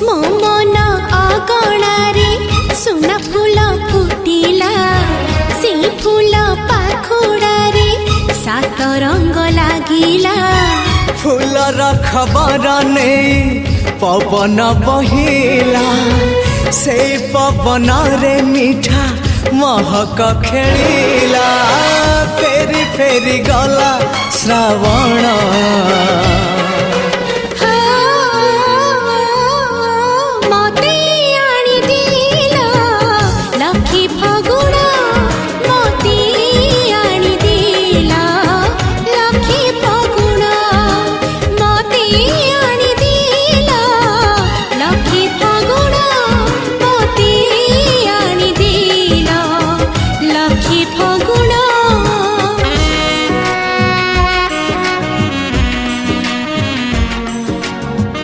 मो मन अगणारे सुना फूल फुटिला से फूल पाखुड़ारे सात रंग लागिला फूलर खबर नहीं पवन बहिला से पवन रे मीठा महक खेलिला फेरी फेरी गला श्रावण